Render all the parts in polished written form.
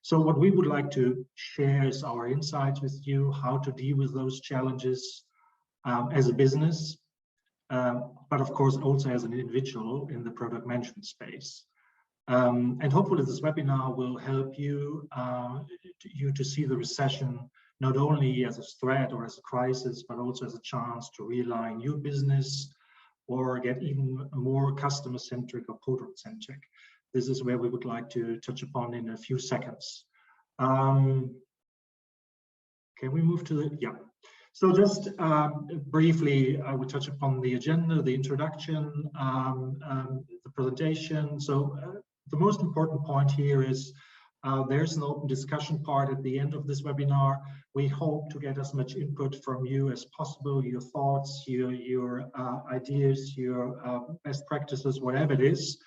So what we would like to share is our insights with you, how to deal with those challenges as a business, but of course also as an individual in the product management space. And hopefully this webinar will help you, to see the recession not only as a threat or as a crisis, but also as a chance to realign your business or get even more customer-centric or product-centric. This is where we would like to touch upon in a few seconds. Can we move to the, yeah. So just briefly, I will touch upon the agenda, the introduction, the presentation. So the most important point here is there's an open discussion part at the end of this webinar. We hope to get as much input from you as possible, your thoughts, your ideas, your best practices, whatever it is.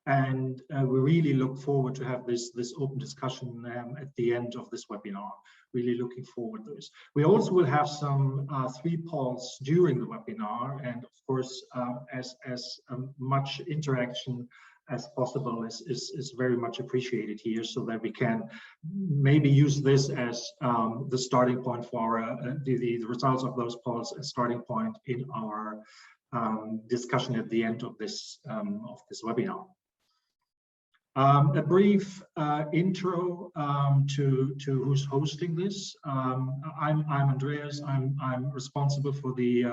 And we really look forward to have this open discussion at the end of this webinar. Really looking forward to this. We also will have some 3 polls during the webinar, and of course, as much interaction as possible is very much appreciated here, so that we can maybe use this as the starting point for the results of those polls, a starting point in our discussion at the end of this webinar. A brief intro to who's hosting this. I'm Andreas. I'm responsible for the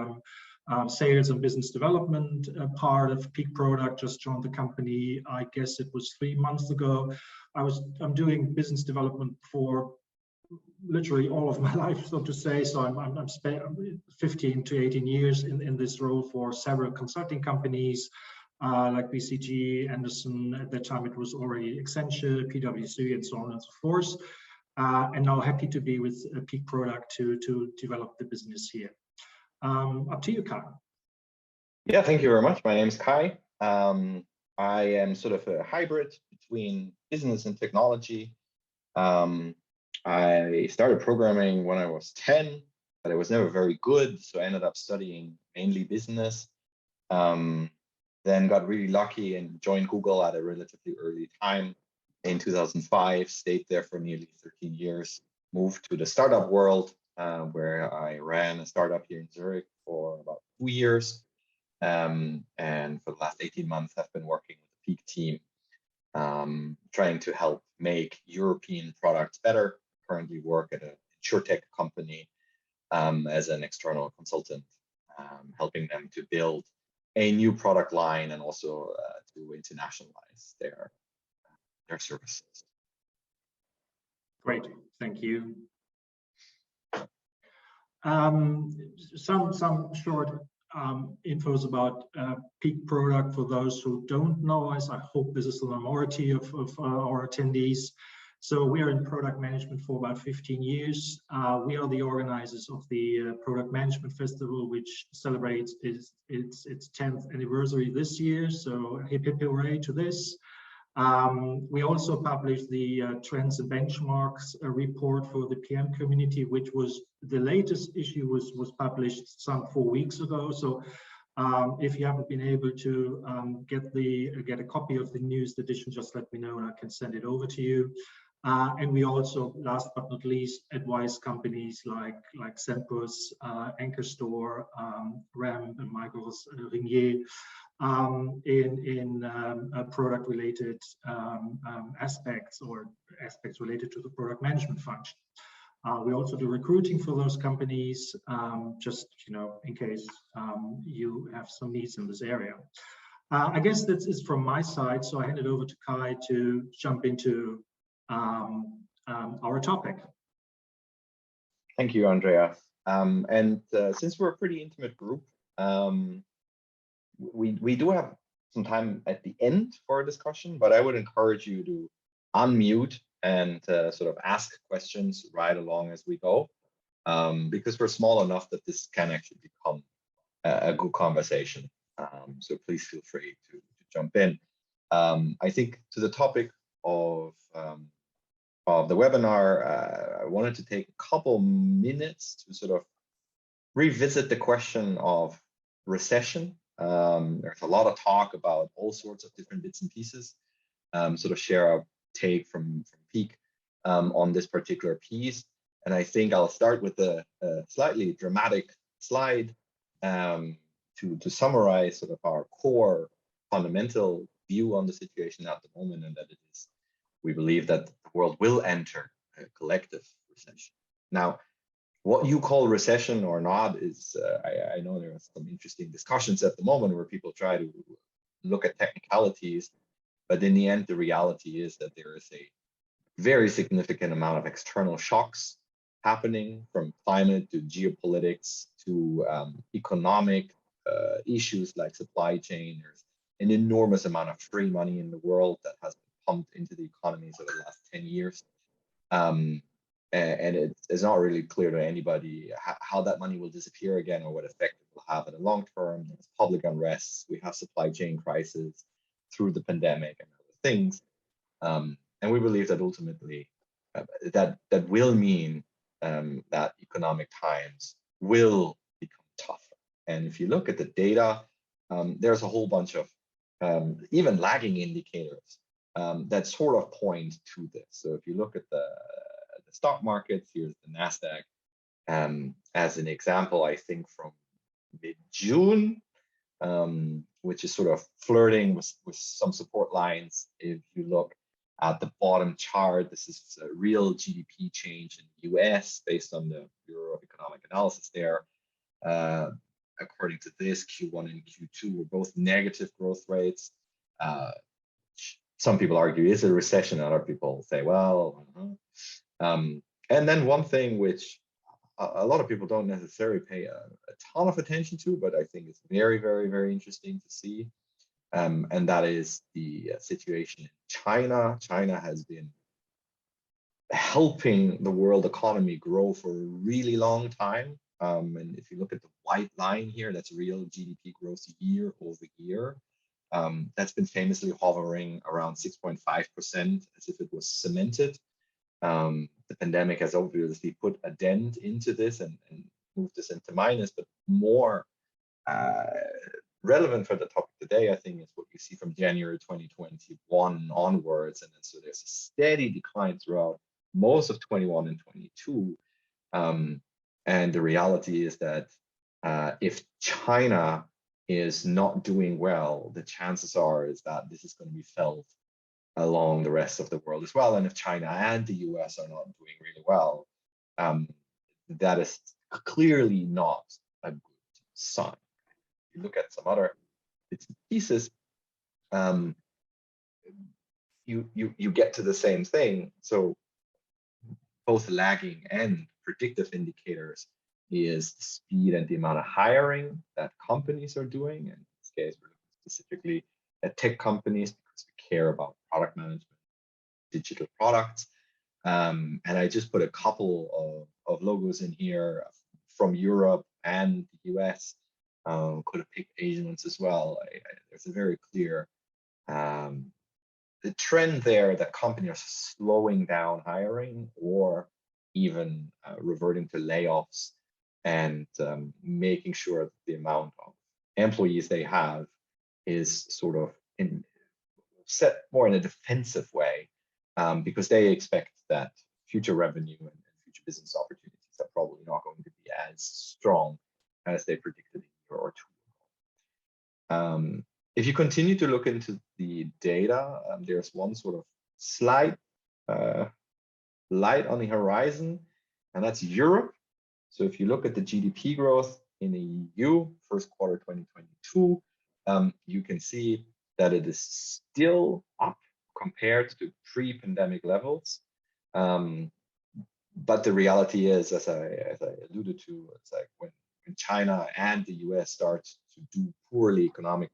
sales and business development part of Peak Product. Just joined the company, I guess it was 3 months ago. I'm doing business development for literally all of my life, so to say. So I'm spent 15 to 18 years in this role for several consulting companies like BCG, Anderson. At that time, it was already Accenture, PwC, and so on and so forth. And now happy to be with Peak Product to develop the business here. Up to you, Kai. Yeah, thank you very much. My name is Kai. I am sort of a hybrid between business and technology. I started programming when I was 10, but I was never very good, so I ended up studying mainly business. Then got really lucky and joined Google at a relatively early time in 2005, stayed there for nearly 13 years, moved to the startup world, where I ran a startup here in Zurich for about 2 years. And for the last 18 months, I've been working with the Peak team, trying to help make European products better. Currently work at an insurtech company as an external consultant, helping them to build a new product line and also to internationalize their services. Great, thank you. Some short infos about Peak Product for those who don't know us. I hope this is the minority of our attendees. So we are in product management for about 15 years. We are the organizers of the Product Management Festival, which celebrates its 10th anniversary this year. So hip hip hooray to this. We also published the Trends and Benchmarks report for the PM community, which was the latest issue was published some 4 weeks ago. So if you haven't been able to get a copy of the newest edition, just let me know and I can send it over to you. And we also, last but not least, advise companies like Sempus, Anchor Store, RAM, and Michael's Ringier in product-related aspects or aspects related to the product management function. We also do recruiting for those companies, just in case you have some needs in this area. I guess that is from my side, so I hand it over to Kai to jump into our topic. Thank you, Andreas. Since we're a pretty intimate group, we do have some time at the end for a discussion, but I would encourage you to unmute and sort of ask questions right along as we go, because we're small enough that this can actually become a good conversation. So please feel free to jump in. I think to the topic of the webinar, I wanted to take a couple minutes to sort of revisit the question of recession. There's a lot of talk about all sorts of different bits and pieces, sort of share our take from Peak. on this particular piece. And I think I'll start with a slightly dramatic slide to summarize sort of our core fundamental view on the situation at the moment, and that it is, we believe that the world will enter a collective recession. Now, what you call recession or not is, I know there are some interesting discussions at the moment where people try to look at technicalities, but in the end, the reality is that there is a very significant amount of external shocks happening, from climate to geopolitics to economic issues like supply chain. There's an enormous amount of free money in the world that has been pumped into the economies over the last 10 years. And it's not really clear to anybody how that money will disappear again or what effect it will have in the long term. There's public unrest, we have supply chain crisis through the pandemic and other things. And we believe that ultimately that will mean that economic times will become tougher. And if you look at the data, there's a whole bunch of even lagging indicators that sort of point to this. So if you look at the stock markets, here's the NASDAQ as an example, I think from mid-June, which is sort of flirting with some support lines. If you look at the bottom chart, this is a real GDP change in the US based on the Bureau of Economic Analysis there. According to this, Q1 and Q2 were both negative growth rates. Some people argue, is it a recession? Other people say, well, and then one thing which a lot of people don't necessarily pay a ton of attention to, but I think it's very, very, very interesting to see. And that is the situation in China. China has been helping the world economy grow for a really long time. And if you look at the white line here, that's real GDP growth year over year. That's been famously hovering around 6.5% as if it was cemented. The pandemic has obviously put a dent into this and moved this into minus, but more relevant for the topic today, I think, is what you see from January 2021 onwards. And then so there's a steady decline throughout most of 21 and 22. And the reality is that if China is not doing well, the chances are is that this is going to be felt along the rest of the world as well. And if China and the US are not doing really well, that is clearly not a good sign. If you look at some other bits and pieces, you get to the same thing. So both lagging and predictive indicators is the speed and the amount of hiring that companies are doing. And in this case, we're looking specifically at tech companies because we care about product management, digital products. And I just put a couple of logos in here from Europe and the US. Could have picked Asian ones as well. There's a very clear the trend there that companies are slowing down hiring or even reverting to layoffs and making sure that the amount of employees they have is sort of set more in a defensive way because they expect that future revenue and future business opportunities are probably not going to be as strong as they predicted a year or two ago. If you continue to look into the data, there's one sort of slight light on the horizon, and that's Europe. So if you look at the GDP growth in the EU, first quarter 2022, you can see that it is still up compared to pre-pandemic levels. But the reality is, as I alluded to, it's like when China and the US start to do poorly economically,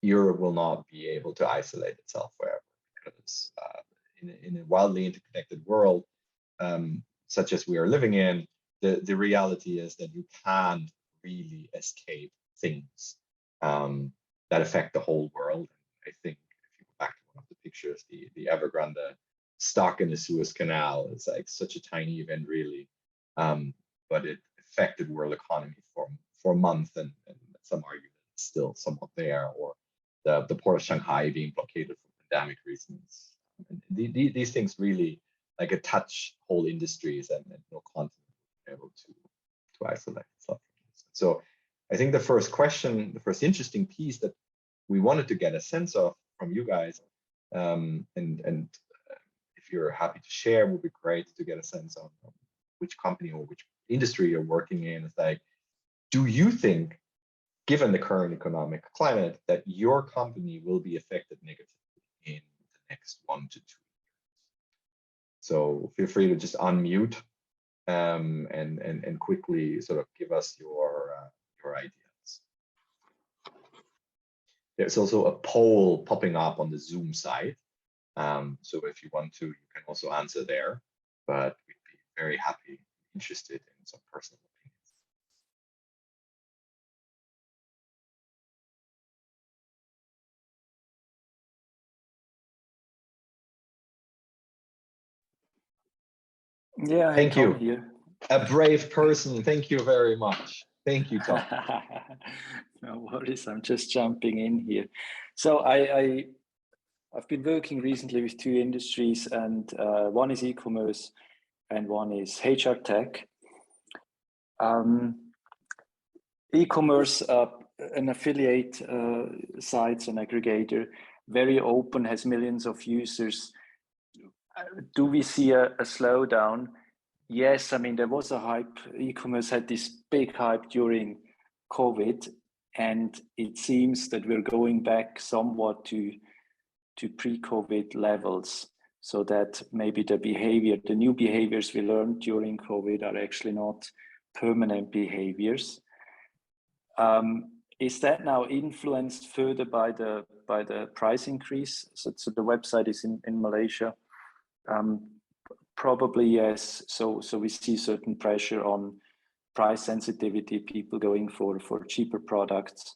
Europe will not be able to isolate itself forever, because in a wildly interconnected world, such as we are living in, the reality is that you can't really escape things that affect the whole world. I think if you go back to one of the pictures, the Evergrande stuck in the Suez Canal is like such a tiny event, really, but it affected world economy for a month, and some argue that it's still somewhat there, or the port of Shanghai being blockaded for pandemic reasons. And these things really like a touch whole industries and no content able to isolate stuff. So I think the first question, the first interesting piece that we wanted to get a sense of from you guys, and if you're happy to share, would be great to get a sense of which company or which industry you're working in. It's like, do you think, given the current economic climate, that your company will be affected negatively in the next 1 to 2 years? So feel free to just unmute and quickly sort of give us your ideas. There's also a poll popping up on the Zoom side. So if you want to, you can also answer there, but we'd be very happy, interested in some personal opinions. Yeah, thank you. Here. A brave person. Thank you very much. Thank you, Tom. No worries. I'm just jumping in here. So I've been working recently with 2 industries, and one is e-commerce and one is HR tech. E-commerce, an affiliate sites, an aggregator, very open, has millions of users. Do we see a slowdown? Yes, I mean, there was a hype. E-commerce had this big hype during COVID, and it seems that we're going back somewhat to pre-COVID levels, so that maybe the new behaviors we learned during COVID are actually not permanent behaviors. Is that now influenced further by the price increase? So the website is in Malaysia. Probably yes. So we see certain pressure on price sensitivity, people going for cheaper products,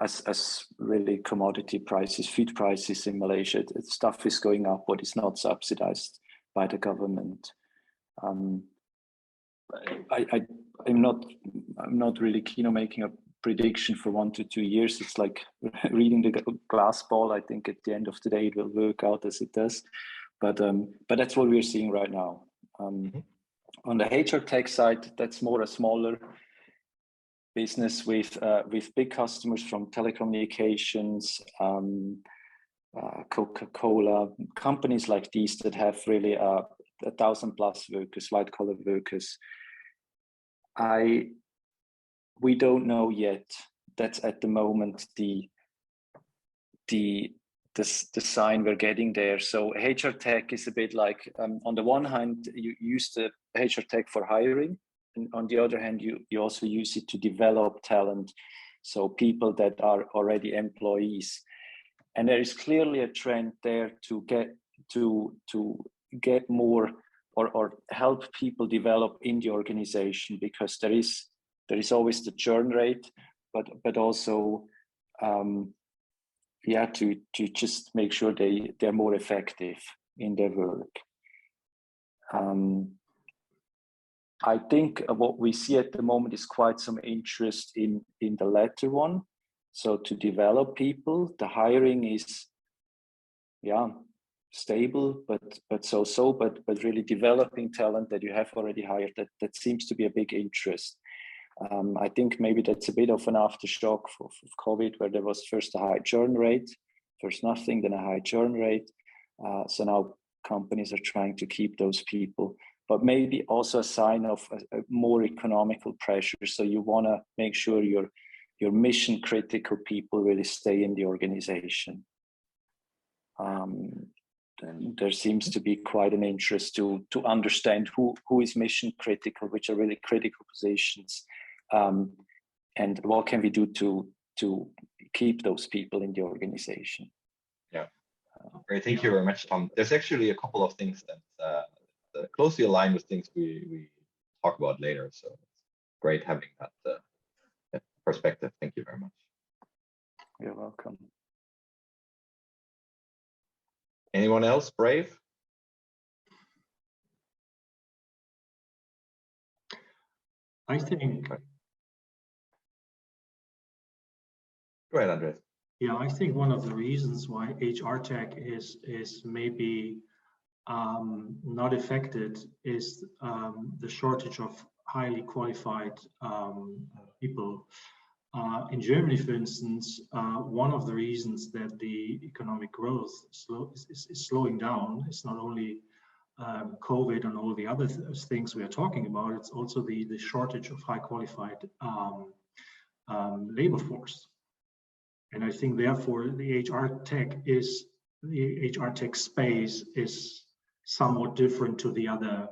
as really commodity prices, food prices in Malaysia, stuff is going up, what is not subsidized by the government. I'm not really keen on making a prediction for 1 to 2 years. It's like reading the glass ball. I think at the end of the day it will work out as it does. But that's what we're seeing right now. On the HR tech side, that's more a smaller business with big customers from telecommunications, Coca-Cola, companies like these that have really 1,000+ workers, white collar workers. We don't know yet. That's at the moment the sign we're getting there. So HR tech is a bit like, on the one hand, you use the HR tech for hiring, and on the other hand, you also use it to develop talent, so people that are already employees. And there is clearly a trend there to get more or help people develop in the organization, because there is always the churn rate, but also to just make sure they're more effective in their work. I think what we see at the moment is quite some interest in the latter one. So to develop people, the hiring is stable, but really developing talent that you have already hired, that seems to be a big interest. I think maybe that's a bit of an aftershock of COVID, where there was first a high churn rate, first nothing, then a high churn rate. So now companies are trying to keep those people, but maybe also a sign of a more economical pressure. So you want to make sure your mission critical people really stay in the organization. Then there seems to be quite an interest to understand who is mission critical, which are really critical positions, and what can we do to keep those people in the organization. Yeah. Great, thank you very much, Tom. There's actually a couple of things that closely align with things we talk about later. So it's great having that perspective. Thank you very much. You're welcome. Anyone else brave? I think. Go ahead, Andreas. Yeah, I think one of the reasons why HR tech is maybe not affected is the shortage of highly qualified people. In Germany, for instance, one of the reasons that the economic growth is slowing down is not only COVID and all the other things we are talking about, it's also the shortage of high qualified labor force. And I think therefore the HR tech space is somewhat different to the other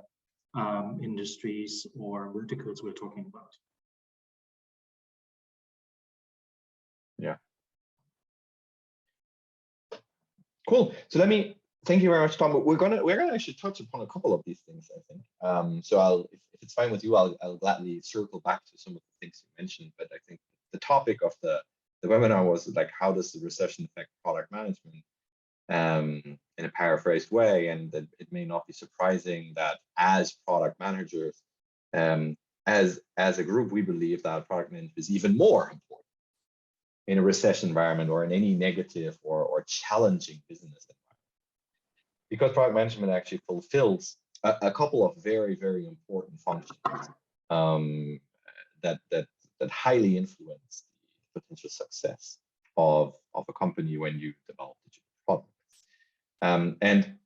industries or verticals we're talking about. Yeah. Cool. So thank you very much, Tom. But we're gonna actually touch upon a couple of these things, I think. So if it's fine with you, I'll gladly circle back to some of the things you mentioned. But I think the topic of the webinar was like, how does the recession affect product management? In a paraphrased way, and that it may not be surprising that as product managers, as a group, we believe that product management is even more important in a recession environment or in any negative or challenging business environment, because product management actually fulfills a couple of very, very important functions that highly influence the potential success of a company when you develop digital products. And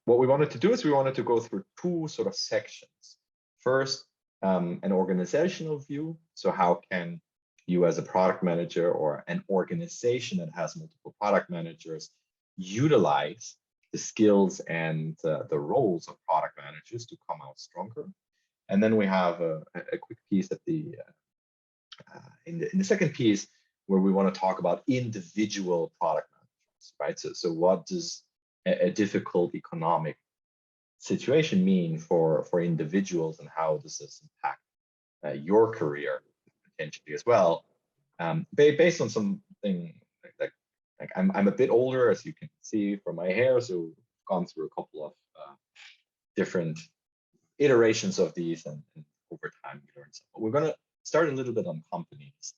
what we wanted to do is we wanted to go through two sort of sections. First, an organizational view. So how can you as a product manager or an organization that has multiple product managers utilize the skills and the roles of product managers to come out stronger? And then we have a quick piece at the in the second piece where we want to talk about individual product managers, right? So what does a difficult economic situation mean for individuals, and how does this impact your career potentially as well? Based on something like I'm a bit older, as you can see from my hair, so I've gone through a couple of different iterations of these, and over time we learn some. But we're going to start a little bit on companies.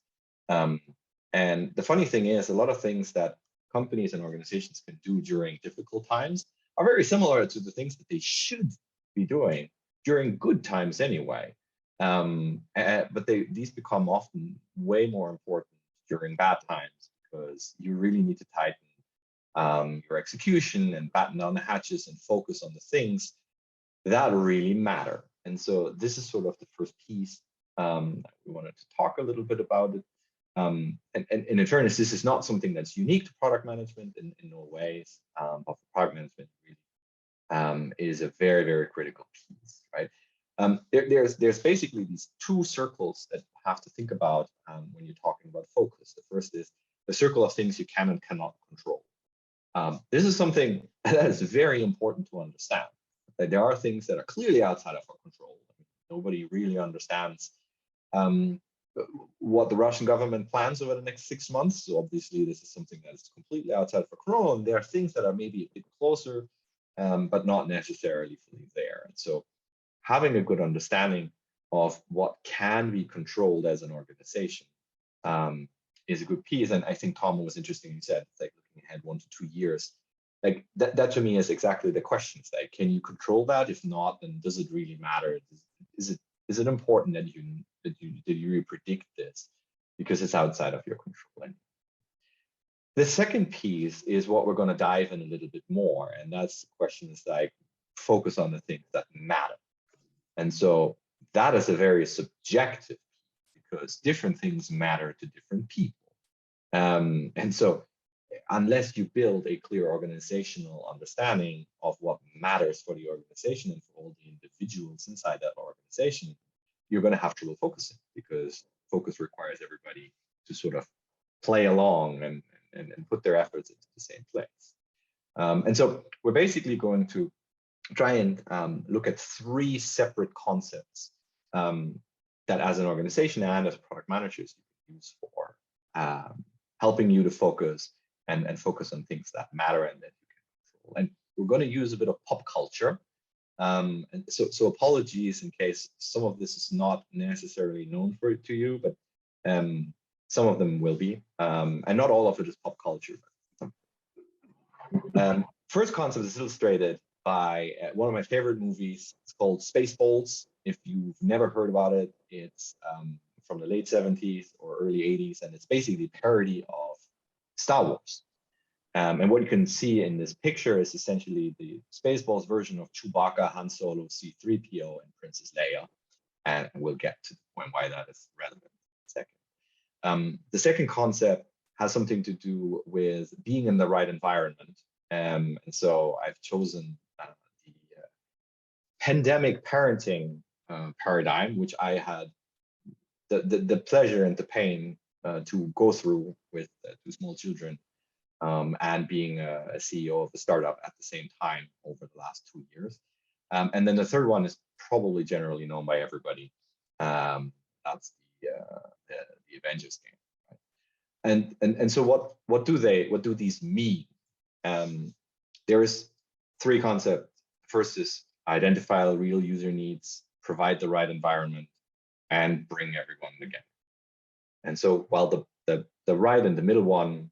And the funny thing is, a lot of things that companies and organizations can do during difficult times are very similar to the things that they should be doing during good times anyway. But these become often way more important during bad times, because you really need to tighten your execution and batten down the hatches and focus on the things that really matter. And so this is sort of the first piece. We wanted to talk a little bit about it. And in fairness, this is not something that's unique to product management in no ways, but product management really is a very, very critical piece, right? There's basically these two circles that you have to think about when you're talking about focus. The first is the circle of things you can and cannot control. This is something that is very important to understand. That there are things that are clearly outside of our control. Nobody really understands what the Russian government plans over the next 6 months. So obviously, this is something that is completely outside of our control. And there are things that are maybe a bit closer, but not necessarily fully there. And so having a good understanding of what can be controlled as an organization is a good piece. And I think Tom was interesting. He said, it's like looking ahead 1 to 2 years. Like that to me is exactly the question. It's like, can you control that? If not, then does it really matter? Is it important that you really predict this, because it's outside of your control? The second piece is what we're going to dive in a little bit more, and that's questions like focus on the things that matter. And so that is a very subjective piece, because different things matter to different people. And so unless you build a clear organizational understanding of what matters for the organization and for all the individuals inside that organization, you're going to have trouble focusing, because focus requires everybody to sort of play along and put their efforts into the same place. And so we're basically going to try and look at 3 separate concepts that as an organization and as product managers you can use for helping you to focus and focus on things that matter and that you can control. And we're going to use a bit of pop culture. And so apologies in case some of this is not necessarily known to you, but some of them will be, and not all of it is pop culture. First concept is illustrated by one of my favorite movies. It's called Spaceballs. If you've never heard about it, it's from the late 70s or early 80s, and it's basically a parody of Star Wars. And what you can see in this picture is essentially the Spaceballs version of Chewbacca, Han Solo, C-3PO, and Princess Leia. And we'll get to the point why that is relevant in a second. The second concept has something to do with being in the right environment. And so I've chosen the pandemic parenting paradigm, which I had the pleasure and the pain to go through with two small children, and being a CEO of a startup at the same time over the last 2 years. And then the third one is probably generally known by everybody. That's the Avengers game. Right? And so what do these mean? There is three concepts. First is identify real user needs, provide the right environment, and bring everyone together. And so while the right and the middle one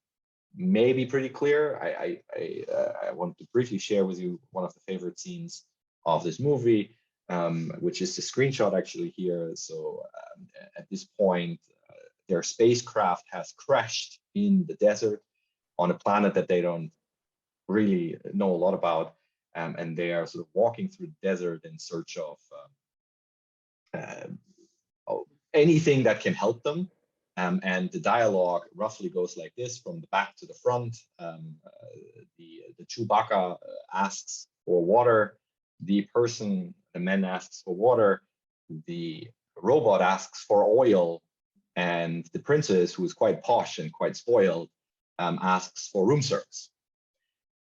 may be pretty clear, I want to briefly share with you one of the favorite scenes of this movie, which is the screenshot actually here. So at this point, their spacecraft has crashed in the desert on a planet that they don't really know a lot about, and they are sort of walking through the desert in search of anything that can help them. And the dialogue roughly goes like this, from the back to the front. The Chewbacca asks for water. The man asks for water. The robot asks for oil. And the princess, who is quite posh and quite spoiled, asks for room service.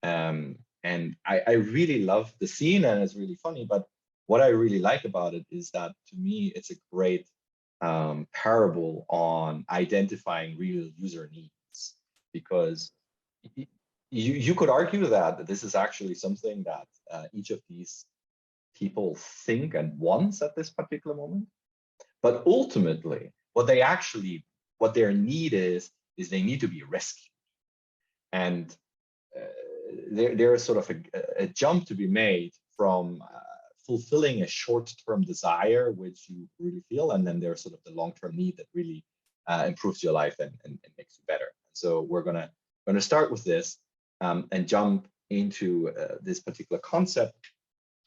And I really love the scene, and it's really funny. But what I really like about it is that, to me, it's a great parable on identifying real user needs, because you could argue that this is actually something that each of these people think and wants at this particular moment. But ultimately, what their need is they need to be rescued. And there is sort of a jump to be made from fulfilling a short-term desire, which you really feel, and then there's sort of the long-term need that really improves your life and makes you better. So we're gonna start with this and jump into this particular concept.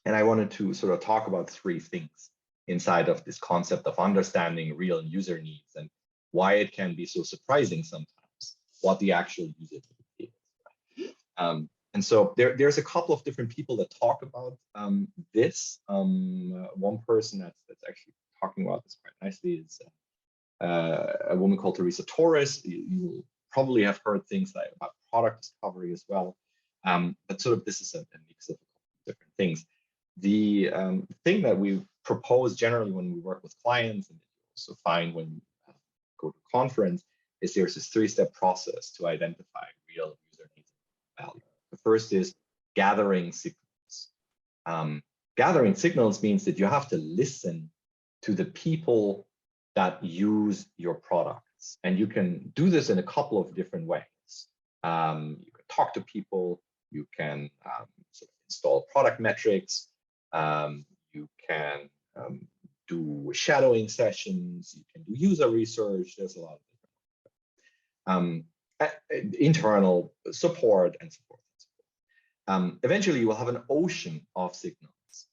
And I wanted to sort of talk about three things inside of this concept of understanding real user needs and why it can be so surprising sometimes what the actual user need is. And so there's a couple of different people that talk about this. One person that's actually talking about this quite nicely is a woman called Teresa Torres. You probably have heard things like about product discovery as well. But sort of this is a mix of different things. The thing that we propose generally when we work with clients, and you also find when you go to a conference, is there's this three-step process to identify real user needs and value. The first is gathering signals. Gathering signals means that you have to listen to the people that use your products. And you can do this in a couple of different ways. You can talk to people, you can sort of install product metrics, you can do shadowing sessions, you can do user research. There's a lot of different internal support and support. Eventually, you will have an ocean of signals,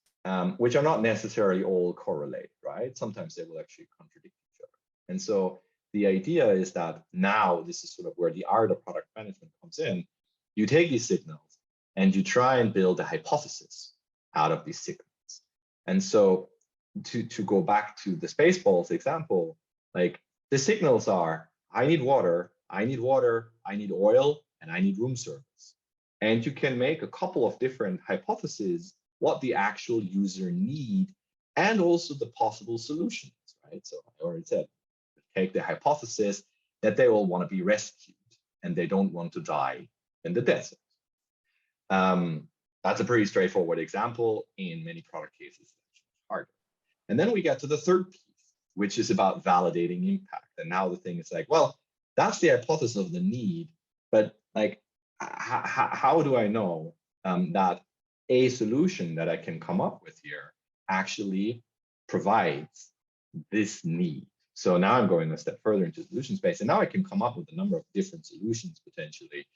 which are not necessarily all correlated, right? Sometimes they will actually contradict each other. And so the idea is that now this is sort of where the art of product management comes in. You take these signals and you try and build a hypothesis out of these signals. And so to go back to the Spaceballs example, like the signals are, I need water, I need oil, and I need room service. And you can make a couple of different hypotheses what the actual user need and also the possible solutions, right? So I already said, take the hypothesis that they all want to be rescued and they don't want to die in the desert. That's a pretty straightforward example. In many product cases, it's harder. And then we get to the third piece, which is about validating impact. And now the thing is like, well, that's the hypothesis of the need, but like, how do I know that a solution that I can come up with here actually provides this need. So now I'm going a step further into solution space, and now I can come up with a number of different solutions potentially,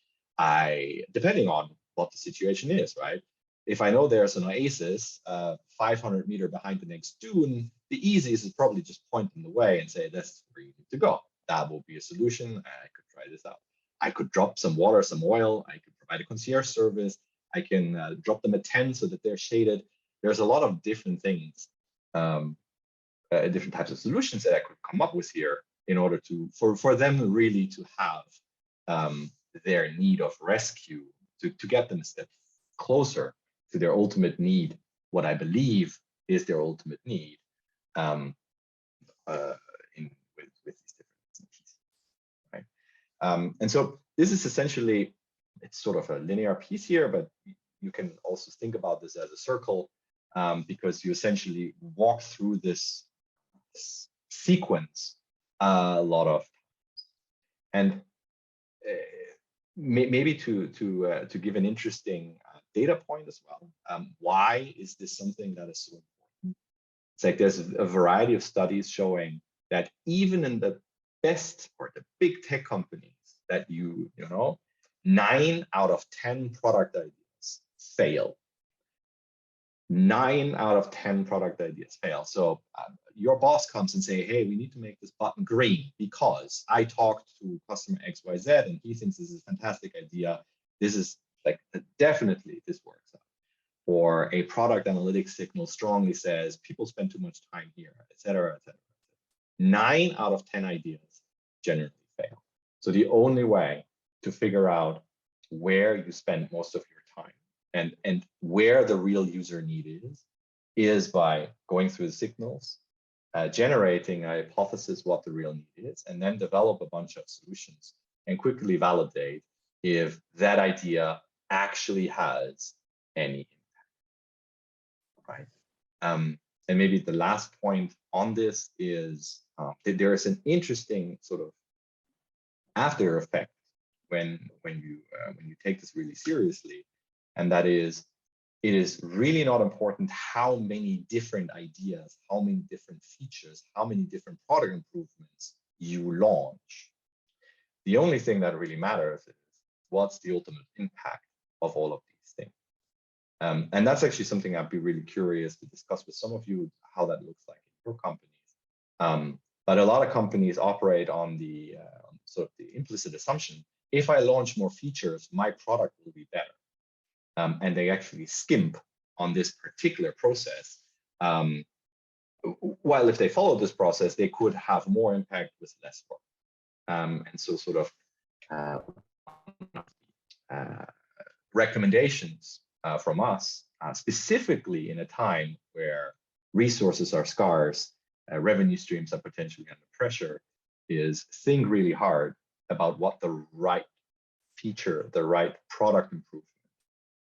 depending on what the situation is, right? If I know there's an oasis 500 meters behind the next dune, the easiest is probably just point them the way and say, that's where you need to go. That will be a solution, and I could try this out. I could drop some water, some oil. I could provide a concierge service. I can drop them a tent so that they're shaded. There's a lot of different things, different types of solutions that I could come up with here in order to, for them really to have their need of rescue, to get them a step closer to their ultimate need, what I believe is their ultimate need with these different solutions, right? And so this is essentially, it's sort of a linear piece here, but you can also think about this as a circle because you essentially walk through this sequence a lot of times. And maybe to give an interesting data point as well, why is this something that is so important? It's like there's a variety of studies showing that even in the best or the big tech companies that you know, 9 out of 10 product ideas fail. 9 out of 10 product ideas fail. So your boss comes and say, hey, we need to make this button green because I talked to customer XYZ and he thinks this is a fantastic idea. This is like, definitely this works out. Or a product analytics signal strongly says people spend too much time here, et cetera, et cetera. 9 out of 10 ideas generally fail. So the only way to figure out where you spend most of your time and where the real user need is by going through the signals, generating a hypothesis what the real need is, and then develop a bunch of solutions and quickly validate if that idea actually has any impact, right? And maybe the last point on this is that there is an interesting sort of after effect when you take this really seriously, and that is, it is really not important how many different ideas, how many different features, how many different product improvements you launch. The only thing that really matters is what's the ultimate impact of all of these things. And that's actually something I'd be really curious to discuss with some of you, how that looks like in your companies. But a lot of companies operate on the sort of the implicit assumption, if I launch more features, my product will be better. And they actually skimp on this particular process. While if they follow this process, they could have more impact with less work. And so sort of recommendations from us, specifically in a time where resources are scarce, revenue streams are potentially under pressure, is think really hard about what the right feature, the right product improvement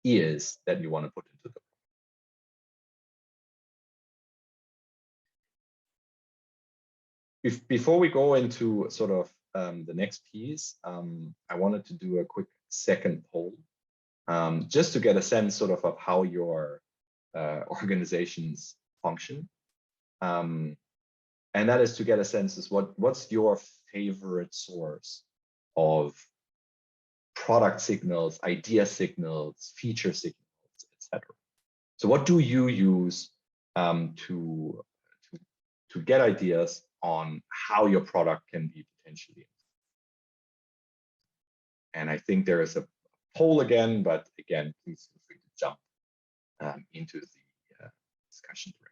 is that you want to put into the product. Before we go into sort of the next piece, I wanted to do a quick second poll, just to get a sense sort of how your organizations function. And that is to get a sense is what's your favorite source of product signals, idea signals, feature signals, etc. So what do you use to get ideas on how your product can be potentially? And I think there is a poll again, but again, please feel free to jump into the discussion thread.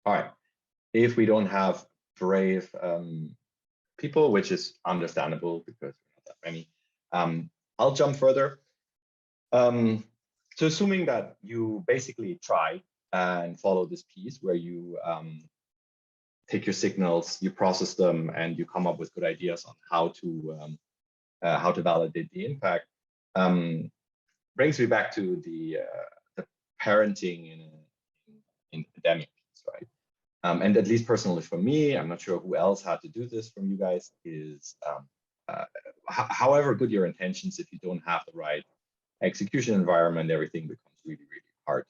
All right, if we don't have brave people, which is understandable because we're not that many, I'll jump further. So assuming that you basically try and follow this piece where you take your signals, you process them, and you come up with good ideas on how to validate the impact. brings me back to the parenting in academic, right? And at least personally for me, I'm not sure who else had to do this from you guys, is however good your intentions, if you don't have the right execution environment, everything becomes really, really hard.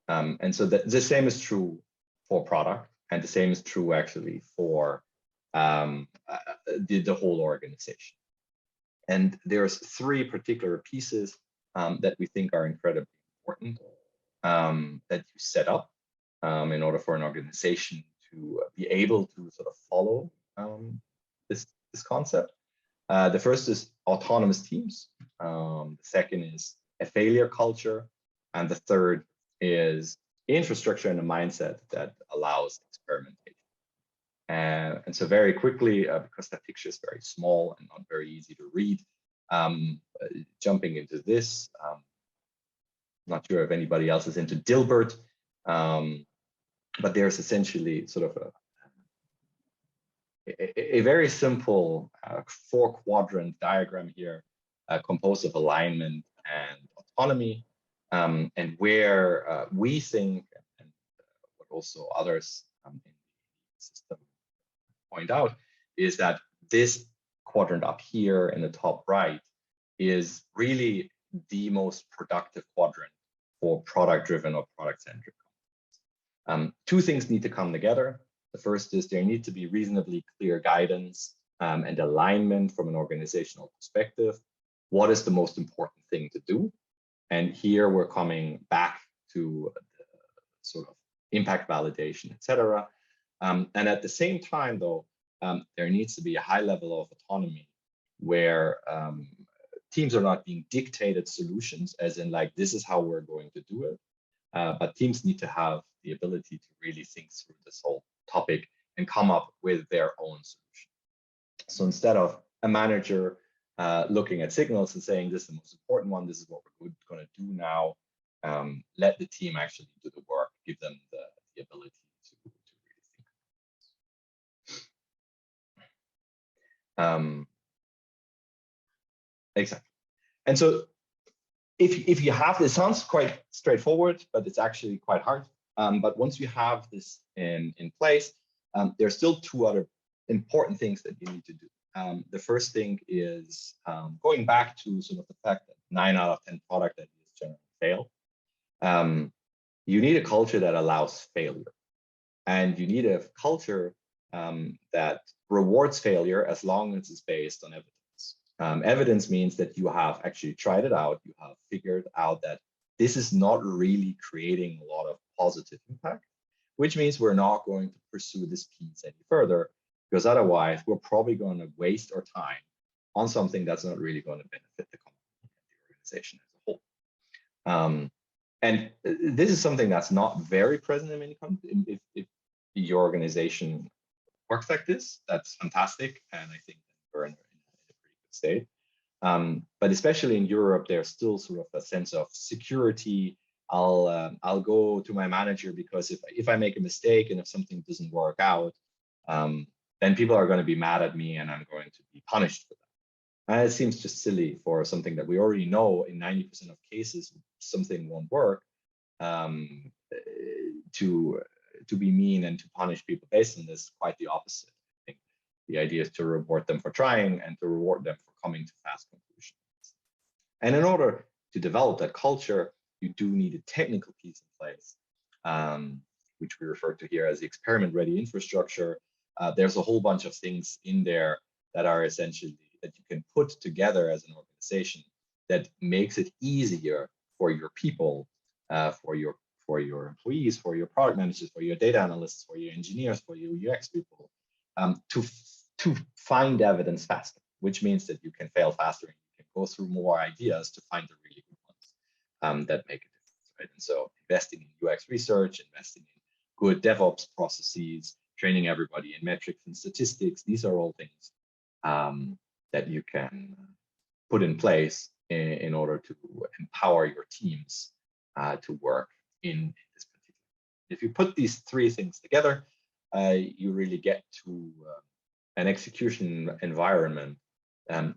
And so the same is true for product, and the same is true actually for the whole organization. And there's three particular pieces that we think are incredibly important that you set up in order for an organization to be able to sort of follow this concept. The first is autonomous teams. The second is a failure culture. And the third is infrastructure and a mindset that allows experimentation. And so very quickly, because that picture is very small and not very easy to read, jumping into this, not sure if anybody else is into Dilbert, but there's essentially sort of a very simple 4-quadrant diagram here, composed of alignment and autonomy, and where we think, and what also others in the system point out, is that this quadrant up here in the top right is really the most productive quadrant for product-driven or product-centric companies. Two things need to come together. The first is there needs to be reasonably clear guidance and alignment from an organizational perspective. What is the most important thing to do? And here we're coming back to the sort of impact validation, et cetera. And at the same time, though, there needs to be a high level of autonomy where teams are not being dictated solutions, as in like, this is how we're going to do it. But teams need to have the ability to really think through this whole topic and come up with their own solution. So instead of a manager looking at signals and saying, this is the most important one, this is what we're going to do now, let the team actually do the work, give them the ability to really think. Exactly. And so if you have this, sounds quite straightforward, but it's actually quite hard. But once you have this in place, there's still two other important things that you need to do. The first thing is going back to sort of the fact that 9 out of 10 product ideas generally fail. You need a culture that allows failure. And you need a culture that rewards failure as long as it's based on evidence. Evidence means that you have actually tried it out, you have figured out that this is not really creating a lot of positive impact, which means we're not going to pursue this piece any further, because otherwise we're probably going to waste our time on something that's not really going to benefit the company and the organization as a whole. And this is something that's not very present in many companies. If your organization works like this, that's fantastic, and I think we're in a pretty good state. But especially in Europe, there's still sort of a sense of security. I'll go to my manager because if I make a mistake and if something doesn't work out, then people are going to be mad at me and I'm going to be punished for that. And it seems just silly for something that we already know in 90% of cases something won't work, to be mean and to punish people based on this. Quite the opposite. I think the idea is to reward them for trying and to reward them for coming to fast conclusions. And in order to develop that culture, you do need a technical piece in place, which we refer to here as the experiment-ready infrastructure. There's a whole bunch of things in there that are essentially that you can put together as an organization that makes it easier for your people, for your employees, for your product managers, for your data analysts, for your engineers, for your UX people, to find evidence faster, which means that you can fail faster and you can go through more ideas to find the really good ones that make a difference, right? And so investing in UX research, investing in good DevOps processes, training everybody in metrics and statistics, these are all things that you can put in place in order to empower your teams to work in this particular. If you put these three things together, you really get to an execution environment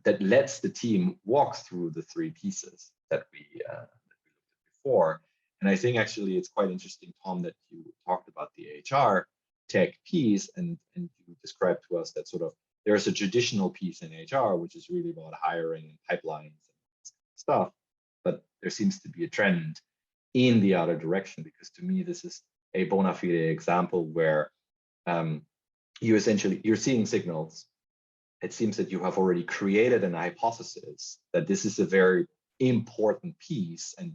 that lets the team walk through the three pieces that we looked at before. And I think actually it's quite interesting, Tom, that you talked about the HR tech piece, and you described to us that sort of there's a traditional piece in HR, which is really about hiring and pipelines and stuff. But there seems to be a trend in the other direction, because to me, this is a bona fide example where you're seeing signals. It seems that you have already created an hypothesis that this is a very important piece, and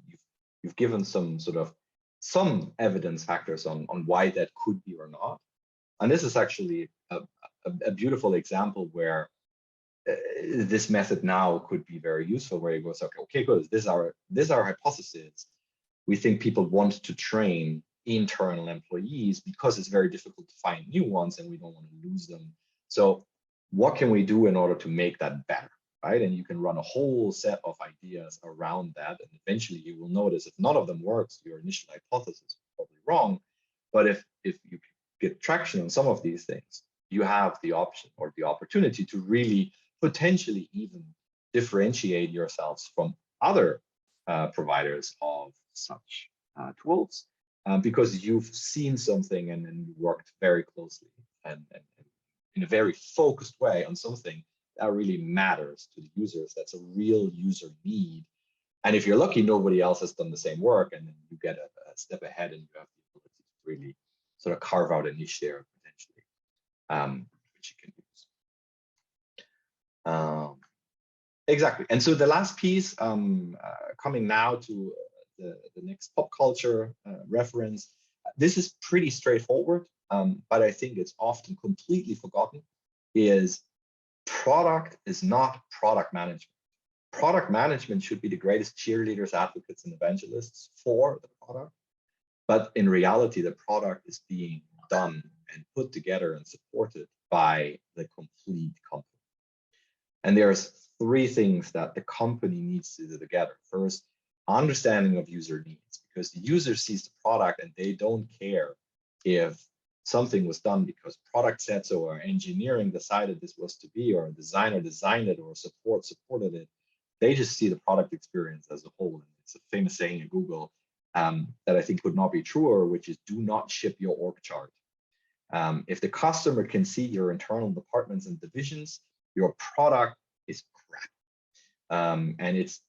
you've given some evidence factors on why that could be or not. And this is actually a beautiful example where this method now could be very useful, where it goes, okay, good, this is our hypothesis. We think people want to train internal employees because it's very difficult to find new ones and we don't want to lose them. So what can we do in order to make that better, right? And you can run a whole set of ideas around that. And eventually you will notice if none of them works, your initial hypothesis is probably wrong. But if you get traction on some of these things, you have the option or the opportunity to really potentially even differentiate yourselves from other providers of such tools, because you've seen something and you worked very closely and in a very focused way on something that really matters to the users. That's a real user need. And if you're lucky, nobody else has done the same work, and then you get a step ahead and you have the ability to really sort of carve out a niche there potentially, which you can use. Exactly. And so the last piece, coming now to the next pop culture reference, this is pretty straightforward, but I think it's often completely forgotten, is product is not product management. Product management should be the greatest cheerleaders, advocates, and evangelists for the product. But in reality, the product is being done and put together and supported by the complete company. And there's three things that the company needs to do together. First, understanding of user needs, because the user sees the product and they don't care if something was done because product said so, or engineering decided this was to be, or a designer designed it, or support supported it. They just see the product experience as a whole. And it's a famous saying at Google that I think could not be truer, which is do not ship your org chart. If the customer can see your internal departments and divisions, your product is crap. And it's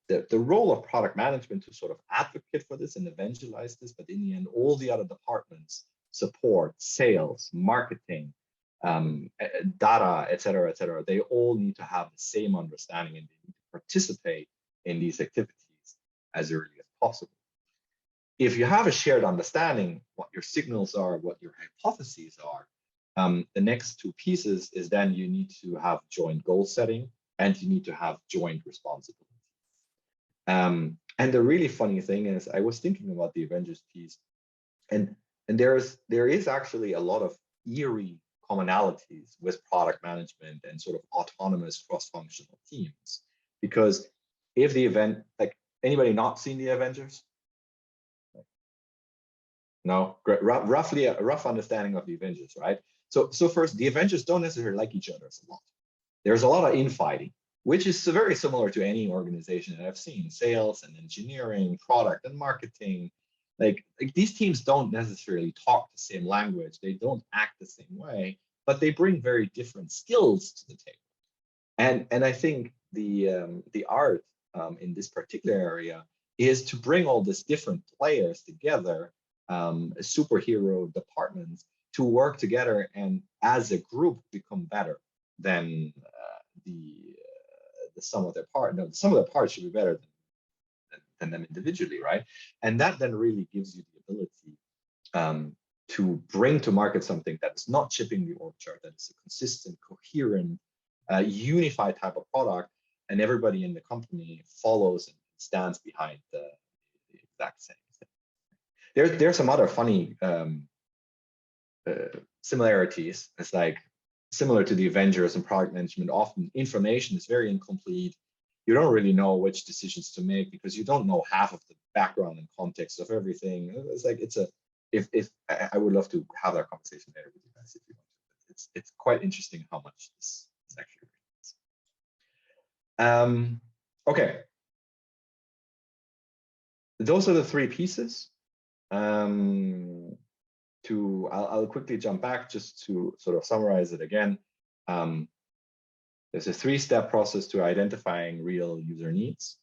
the role of product management to sort of advocate for this and evangelize this, but in the end, all the other departments, support, sales, marketing, data, et cetera, they all need to have the same understanding and they need to participate in these activities as early as possible. If you have a shared understanding what your signals are, what your hypotheses are, the next two pieces is then you need to have joint goal setting and you need to have joint responsibility. And the really funny thing is, I was thinking about the Avengers piece, and there is actually a lot of eerie commonalities with product management and sort of autonomous cross-functional teams. Because if the event, like, anybody not seen the Avengers? No, roughly a rough understanding of the Avengers, right? So first, the Avengers don't necessarily like each other a lot. There's a lot of infighting, which is very similar to any organization that I've seen, sales and engineering, product and marketing. Like these teams don't necessarily talk the same language. They don't act the same way, but they bring very different skills to the table. And I think the art in this particular area is to bring all these different players together, superhero departments, to work together and as a group become better than the sum of their parts. No, the sum of their parts should be better than them individually, right? And that then really gives you the ability to bring to market something that is not shipping the org chart, that is a consistent, coherent, unified type of product, and everybody in the company follows and stands behind the exact same thing. There's some other funny similarities. It's like similar to the Avengers and product management. Often information is very incomplete. You don't really know which decisions to make because you don't know half of the background and context of everything. It's like if I would love to have that conversation later with you guys if you want to. It's quite interesting how much this actually is. Okay. Those are the three pieces. I'll quickly jump back just to sort of summarize it again. There's a three-step process to identifying real user needs.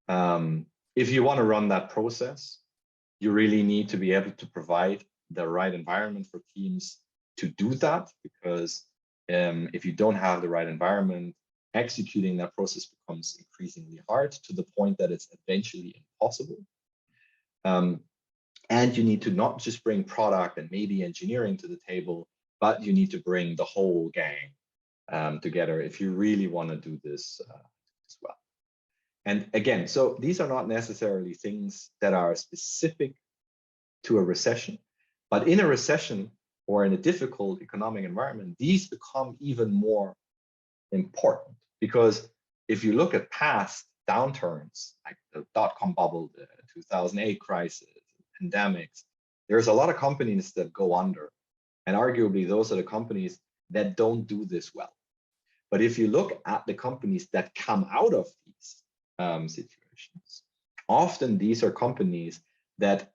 If you want to run that process, you really need to be able to provide the right environment for teams to do that, because if you don't have the right environment, executing that process becomes increasingly hard, to the point that it's eventually impossible. And you need to not just bring product and maybe engineering to the table, but you need to bring the whole gang together if you really want to do this as well. And again, so these are not necessarily things that are specific to a recession, but in a recession or in a difficult economic environment, these become even more important, because if you look at past downturns, like the dot-com bubble, the 2008 crisis, pandemics, there's a lot of companies that go under, and arguably those are the companies that don't do this well. But if you look at the companies that come out of these situations, often these are companies that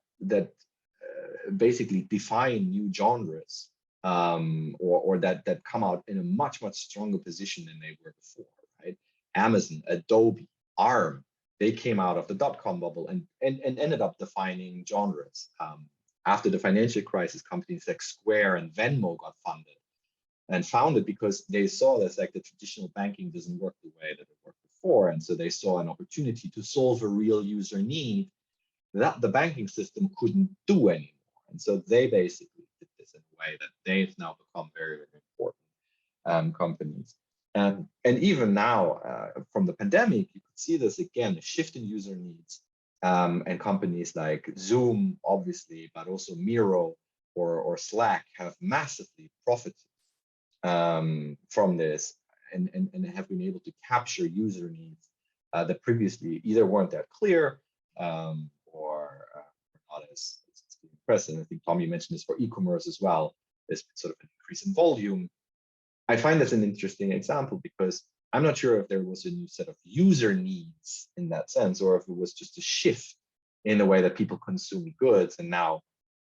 basically define new genres, or that come out in a much stronger position than they were before, right? Amazon, Adobe, ARM, they came out of the dot-com bubble and ended up defining genres. After the financial crisis, companies like Square and Venmo got founded because they saw that like the traditional banking doesn't work the way that it worked before, and so they saw an opportunity to solve a real user need that the banking system couldn't do anymore. And so they basically did this in a way that they've now become very important companies. And even now, from the pandemic, you could see this again, a shift in user needs, and companies like Zoom, obviously, but also Miro or Slack have massively profited from this, and have been able to capture user needs that previously either weren't that clear or not as present. I think Tommy mentioned this for e-commerce as well. There's sort of an increase in volume. I find this an interesting example because I'm not sure if there was a new set of user needs in that sense, or if it was just a shift in the way that people consume goods. And now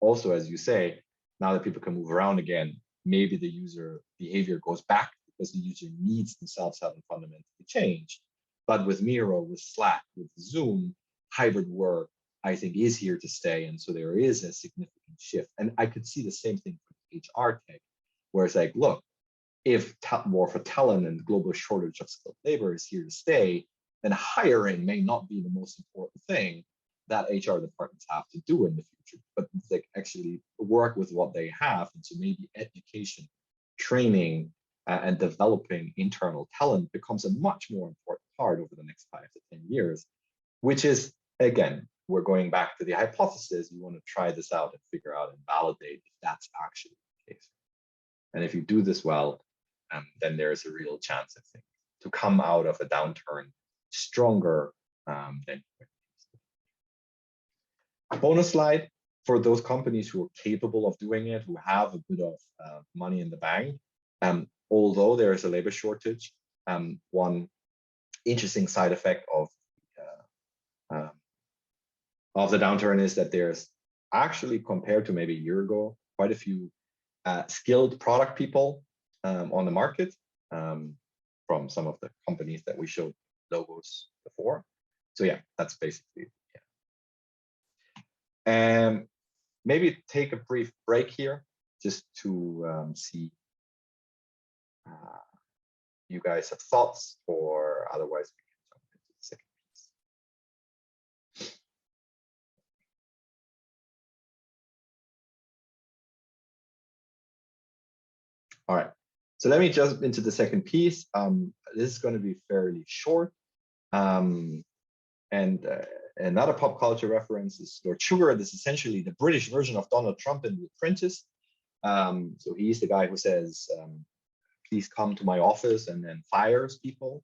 also, as you say, now that people can move around again, maybe the user behavior goes back because the user needs themselves haven't fundamentally changed. But with Miro, with Slack, with Zoom, hybrid work, I think, is here to stay. And so there is a significant shift. And I could see the same thing for HR tech, where it's like, look, if war for talent and global shortage of skilled labor is here to stay, then hiring may not be the most important thing that HR departments have to do in the future, but like actually work with what they have. And so maybe education, training, and developing internal talent becomes a much more important part over the next 5 to 10 years, which is, again, we're going back to the hypothesis. You want to try this out and figure out and validate if that's actually the case. And if you do this well, then there's a real chance, I think, to come out of a downturn stronger than. Bonus slide for those companies who are capable of doing it, who have a bit of money in the bank. Although there is a labor shortage, one interesting side effect of the downturn is that there's actually, compared to maybe a year ago, quite a few skilled product people on the market from some of the companies that we showed logos before. So yeah, that's basically yeah. Maybe take a brief break here just to see you guys have thoughts, or otherwise we can jump into the second piece. All right, so let me jump into the second piece. This is going to be fairly short. Another pop culture reference is Lord Sugar. This is essentially the British version of Donald Trump in The Apprentice. So he's the guy who says, please come to my office, and then fires people.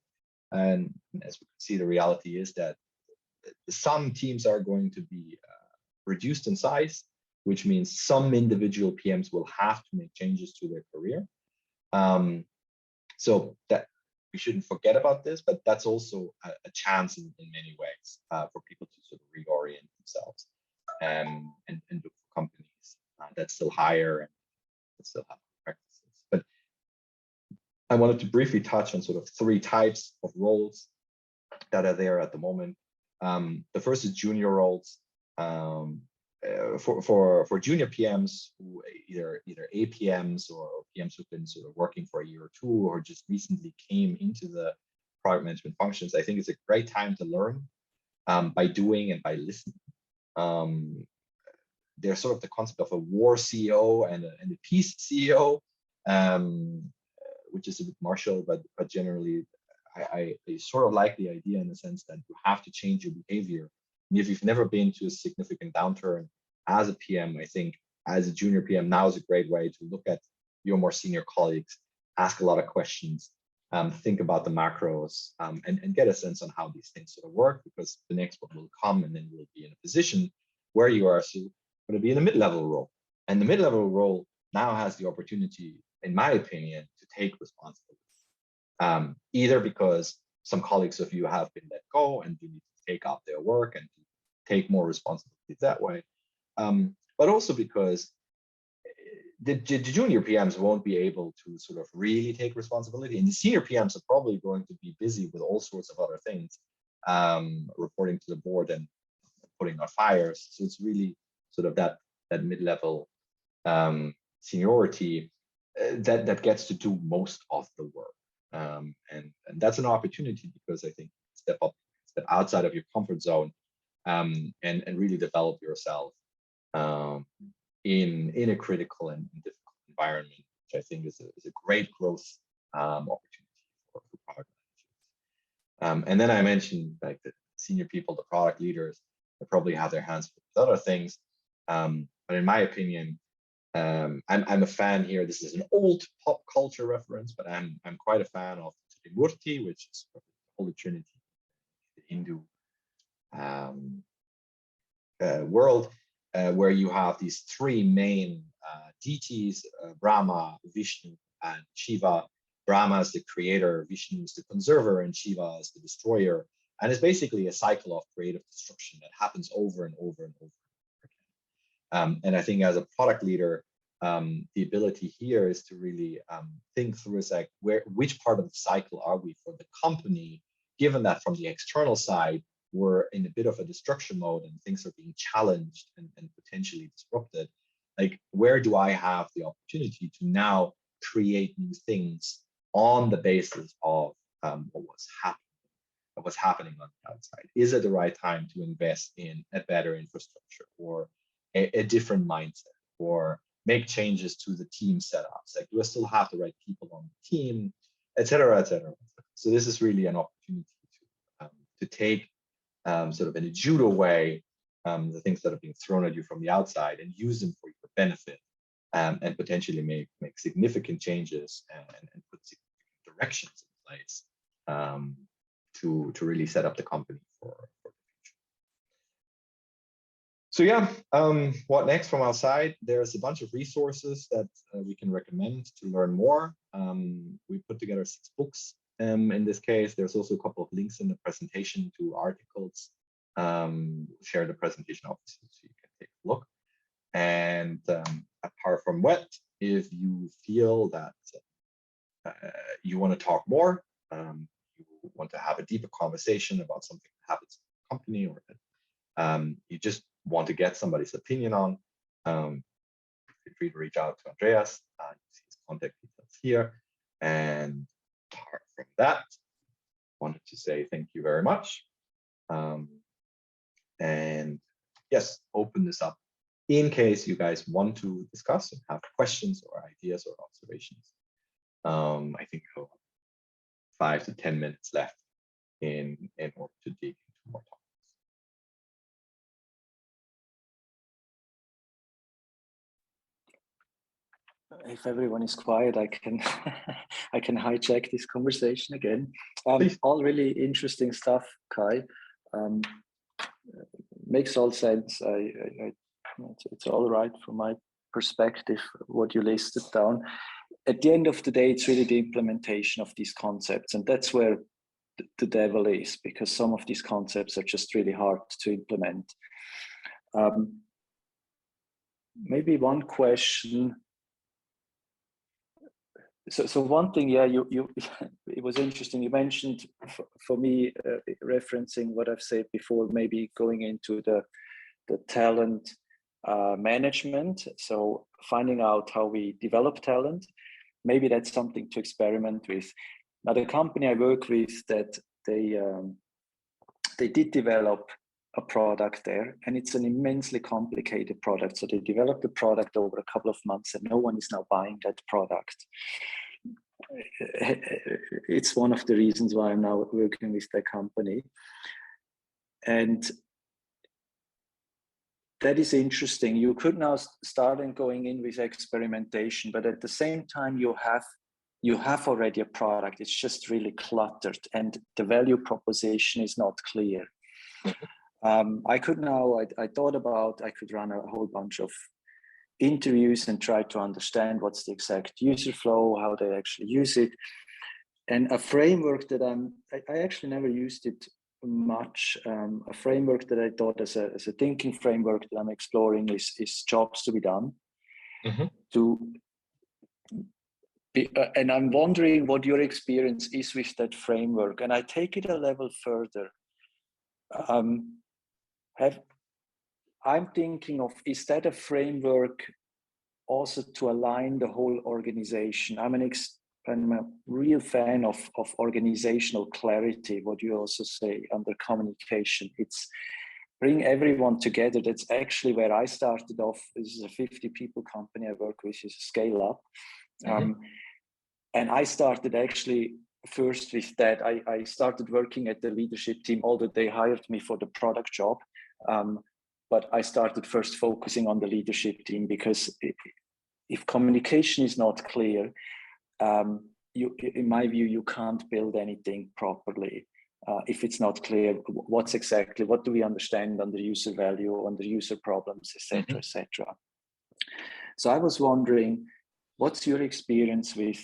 And as we can see, the reality is that some teams are going to be reduced in size, which means some individual PMs will have to make changes to their career. So that we shouldn't forget about this, but that's also a chance in many ways for people to sort of reorient themselves and look for companies that still hire and that still have practices. But I wanted to briefly touch on sort of 3 types of roles that are there at the moment. The first is junior roles. For junior PMs who either APMs or PMs who've been sort of working for a year or 2 or just recently came into the product management functions, I think it's a great time to learn by doing and by listening. There's sort of the concept of a war CEO and a peace CEO, which is a bit martial, but generally I sort of like the idea in the sense that you have to change your behavior. And if you've never been to a significant downturn as a PM, I think as a junior PM now is a great way to look at your more senior colleagues, ask a lot of questions, think about the macros, and get a sense on how these things sort of work, because the next one will come and then you'll be in a position where you are going to be in a mid-level role. And the mid-level role now has the opportunity, in my opinion, to take responsibility, either because some colleagues of you have been let go and you need to take up their work and take more responsibility that way, but also because the junior PMs won't be able to sort of really take responsibility, and the senior PMs are probably going to be busy with all sorts of other things, reporting to the board and putting out fires. So it's really sort of that mid-level seniority that gets to do most of the work, and that's an opportunity, because I think step outside of your comfort zone, and really develop yourself in a critical and difficult environment, which I think is a great growth opportunity for product managers. And then I mentioned like the senior people, the product leaders, they probably have their hands full with other things. But in my opinion, I'm a fan here. This is an old pop culture reference, but I'm quite a fan of Trimurti, which is the Holy Trinity, the Hindu world, where you have these 3 main deities, Brahma, Vishnu, and Shiva. Brahma is the creator, Vishnu is the conserver, and Shiva is the destroyer. And it's basically a cycle of creative destruction that happens over and over and over again. And I think as a product leader, the ability here is to really think through is like which part of the cycle are we for the company, given that from the external side, we're in a bit of a destruction mode and things are being challenged and potentially disrupted. Like, where do I have the opportunity to now create new things on the basis of what's happening on the outside? Is it the right time to invest in a better infrastructure or a different mindset, or make changes to the team setups? Like, do I still have the right people on the team, et cetera, et cetera? So this is really an opportunity to take sort of in a judo way, the things that are being thrown at you from the outside and use them for your benefit, and potentially make significant changes and put significant directions in place to really set up the company for the future. So yeah, what next from our side? There's a bunch of resources that we can recommend to learn more. We put together 6 books. In this case, there's also a couple of links in the presentation to articles. Share the presentation obviously so you can take a look. And apart from what, if you feel that you want to talk more, you want to have a deeper conversation about something that happens in the company, or that you just want to get somebody's opinion on, feel free to reach out to Andreas. You see his contact details here. And apart from that, wanted to say thank you very much. And yes, open this up in case you guys want to discuss and have questions or ideas or observations. I think we'll have 5 to 10 minutes left in order to dig into more topics. If everyone is quiet, I can I can hijack this conversation again. All really interesting stuff, Kai. Makes all sense. It's all right from my perspective what you listed down. at the end of the day, it's really the implementation of these concepts, and that's where the devil is, because some of these concepts are just really hard to implement. Maybe one question. So one thing, yeah, you it was interesting. You mentioned for me, referencing what I've said before, maybe going into the talent management. So finding out how we develop talent, maybe that's something to experiment with. Now, the company I work with, that they did develop a product there, and it's an immensely complicated product. So they developed the product over a couple of months, and no one is now buying that product. It's one of the reasons why I'm now working with the company. And that is interesting. You could now start and going in with experimentation, but at the same time, you have already a product. It's just really cluttered, and the value proposition is not clear. I thought about, I could run a whole bunch of interviews and try to understand what's the exact user flow, how they actually use it. And a framework that I actually never used it much. A framework that I thought as a thinking framework that I'm exploring is jobs to be done. And I'm wondering what your experience is with that framework. And I take it a level further. I'm thinking of, is that a framework also to align the whole organization? I'm a real fan of organizational clarity, what you also say under communication. It's bring everyone together. That's actually where I started off. This is a 50 people company I work with, is a scale up. And I started actually first with that. I started working at the leadership team, although they hired me for the product job. But I started first focusing on the leadership team, because if communication is not clear, in my view, you can't build anything properly. If it's not clear what do we understand under user value, under user problems, etc., etc. So I was wondering, what's your experience with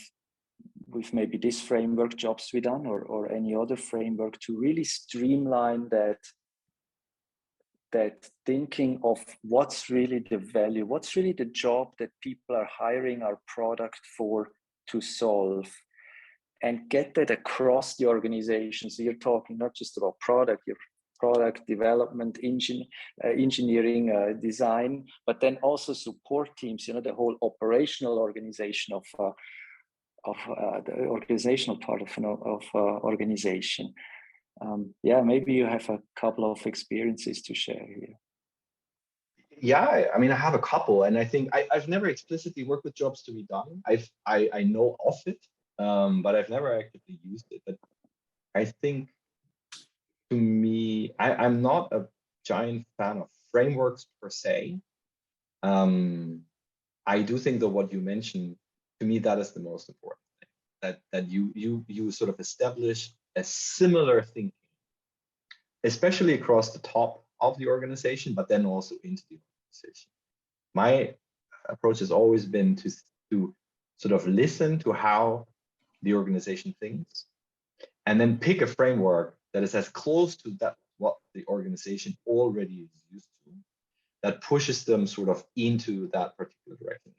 maybe this framework, jobs to be done, or any other framework to really streamline that thinking of what's really the value, what's really the job that people are hiring our product for to solve, and get that across the organization. So you're talking not just about product, your product development, engineering, design, but then also support teams, the whole operational organization of the organizational part of organization. Maybe you have a couple of experiences to share here. Yeah, I mean, I have a couple, and I think I've never explicitly worked with jobs to be done. I know of it, but I've never actively used it. But I think, to me, I'm not a giant fan of frameworks per se. I do think that what you mentioned, to me, that is the most important thing. That you sort of establish a similar thinking, especially across the top of the organization, but then also into the organization. My approach has always been to sort of listen to how the organization thinks, and then pick a framework that is as close to that what the organization already is used to, that pushes them sort of into that particular direction.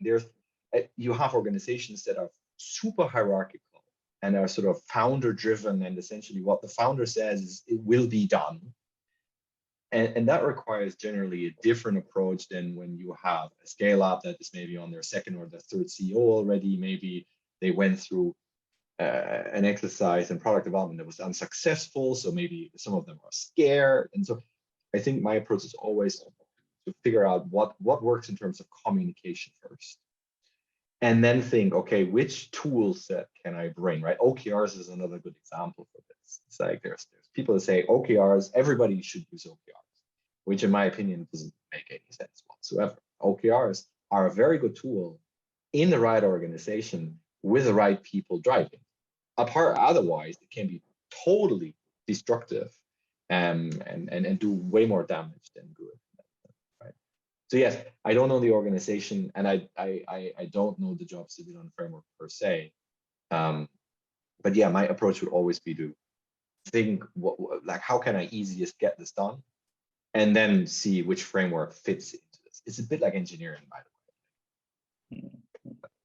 You have organizations that are super hierarchical and are sort of founder driven, and essentially what the founder says is it will be done. And that requires generally a different approach than when you have a scale up that is maybe on their second or their third CEO already. Maybe they went through an exercise in product development that was unsuccessful. So maybe some of them are scared. And so I think my approach is always to figure out what works in terms of communication first. And then think, okay, which tool set can I bring, right? OKRs is another good example for this. It's like there's people that say OKRs, everybody should use OKRs, which in my opinion doesn't make any sense whatsoever. OKRs are a very good tool in the right organization with the right people driving. Otherwise, it can be totally destructive and do way more damage than good. Right? So yes, I don't know the organization, and I don't know the jobs to be done framework per se. But yeah, my approach would always be to think like how can I easiest get this done, and then see which framework fits into this. It's a bit like engineering, by the way.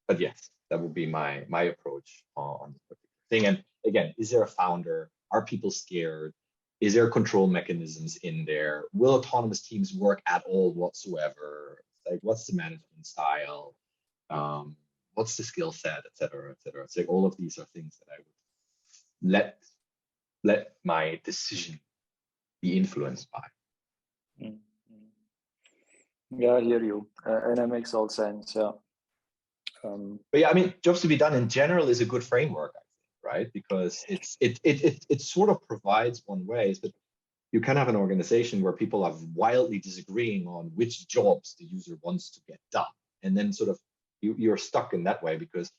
But yes, that would be my approach on this particular thing. And again, is there a founder? Are people scared? Is there control mechanisms in there? Will autonomous teams work at all whatsoever? Like, what's the management style? What's the skill set, et cetera, et cetera. It's like all of these are things that I would let my decision be influenced by. Yeah, I hear you, and that makes all sense. Yeah. But yeah, I mean, jobs to be done in general is a good framework, I think, right? Because it sort of provides one ways, but you can have an organization where people are wildly disagreeing on which jobs the user wants to get done, and then sort of you're stuck in that way because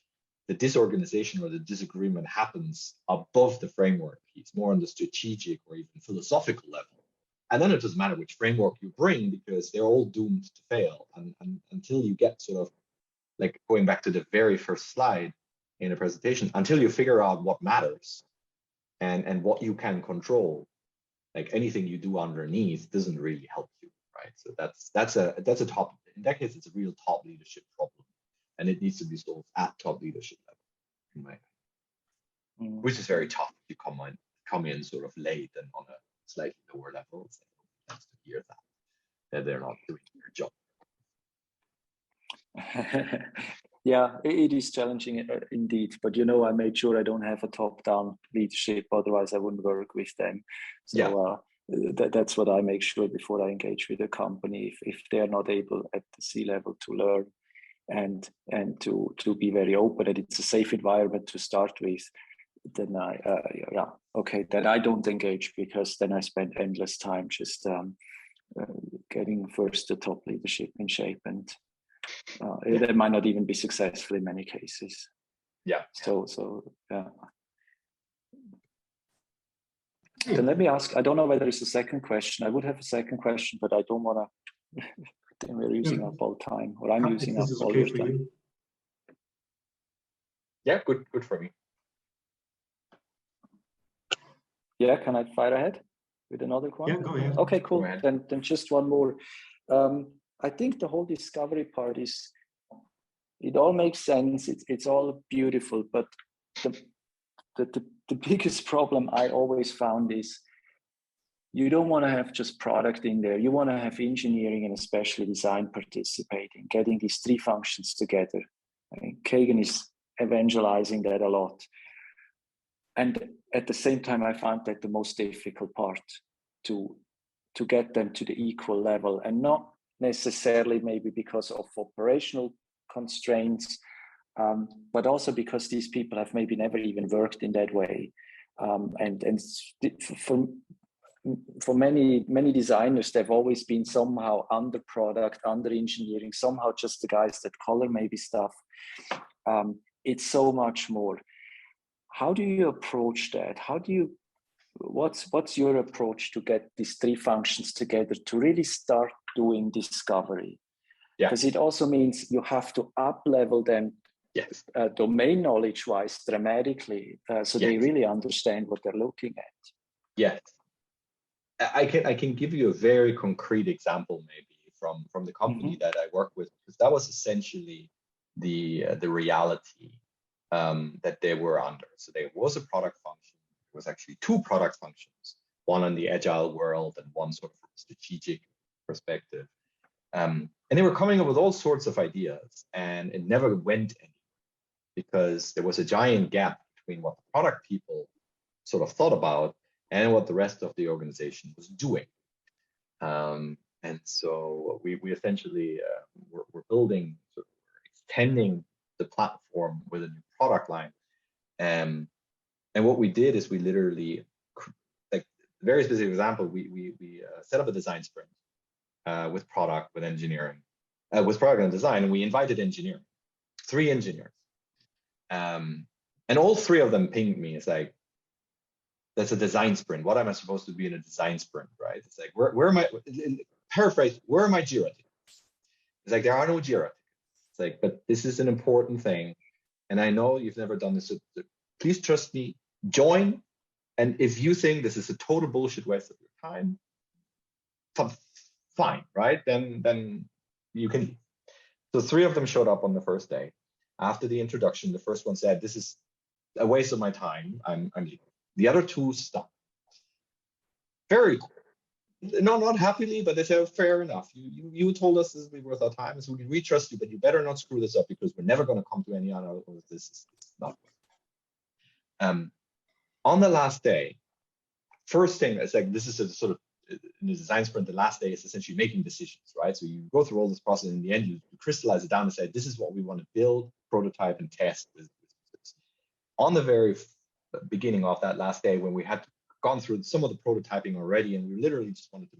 the disorganization or the disagreement happens above the framework piece, more on the strategic or even philosophical level. And then it doesn't matter which framework you bring because they're all doomed to fail. And until you get sort of like going back to the very first slide in a presentation, until you figure out what matters and what you can control, like anything you do underneath doesn't really help you, right? So that's a top, in that case, it's a real top leadership problem. And it needs to be solved at top leadership level, in my opinion. Which is very tough if you come in sort of late and on a slightly lower level. It's like, nice to hear that they're not doing their job. Yeah, it is challenging indeed. But you know, I made sure I don't have a top-down leadership, otherwise I wouldn't work with them. So that's what I make sure before I engage with a company. If they're not able at the C-level to learn and to be very open, and it's a safe environment to start with, then then I don't engage, because then I spend endless time just getting first the top leadership in shape, and they might not even be successful in many cases. Yeah. So yeah. Then let me ask, I don't know whether it's a second question. I would have a second question, but I don't want to, then we're using up all time, or I'm using up all your time. Yeah, good for me. Yeah, can I fire ahead with another one? Yeah, go ahead. Okay, cool. Then just one more. I think the whole discovery part is, it all makes sense. It's all beautiful, but the biggest problem I always found is you don't want to have just product in there. You want to have engineering and especially design participating, getting these three functions together. I mean, Kagan is evangelizing that a lot. And at the same time, I found that the most difficult part to get them to the equal level, and not necessarily maybe because of operational constraints, but also because these people have maybe never even worked in that way. And for many designers, they've always been somehow under product, under engineering, somehow just the guys that color maybe stuff. It's so much more. How do you approach that? What's your approach to get these three functions together to really start doing discovery? Because it also means you have to up-level them domain knowledge-wise dramatically, so they really understand what they're looking at. Yes. I can give you a very concrete example maybe from the company that I work with, because that was essentially the reality that they were under. So there was a product function. There was actually two product functions, one in the agile world and one sort of from a strategic perspective. And they were coming up with all sorts of ideas, and it never went anywhere because there was a giant gap between what the product people sort of thought about and what the rest of the organization was doing. And so we essentially we're building, sort of extending the platform with a new product line. And what we did is we literally, like, a very specific example, we set up a design sprint with product, with engineering, with product and design, and we invited engineering, 3 engineers. And all 3 of them pinged me. It's like, that's a design sprint. What am I supposed to be in a design sprint, right? It's like, where am I, paraphrase, where are my Jira tickets? It's like, there are no Jira. It's like, but this is an important thing. And I know you've never done this. So please trust me, join. And if you think this is a total bullshit waste of your time, fine, right? Then you can leave. So 3 of them showed up on the first day. After the introduction, the first one said, this is a waste of my time, I'm leaving. The other 2 stopped. Very cool. No, not happily, but they said, fair enough. You told us this would be worth our time, so we trust you, but you better not screw this up because we're never going to come to any other of this. It's not. On the last day, first thing, it's like, this is a sort of, in the design sprint, the last day is essentially making decisions, right? So you go through all this process, and in the end, you crystallize it down and say, this is what we want to build, prototype, and test with this. On the very beginning of that last day, when we had gone through some of the prototyping already, and we literally just wanted to,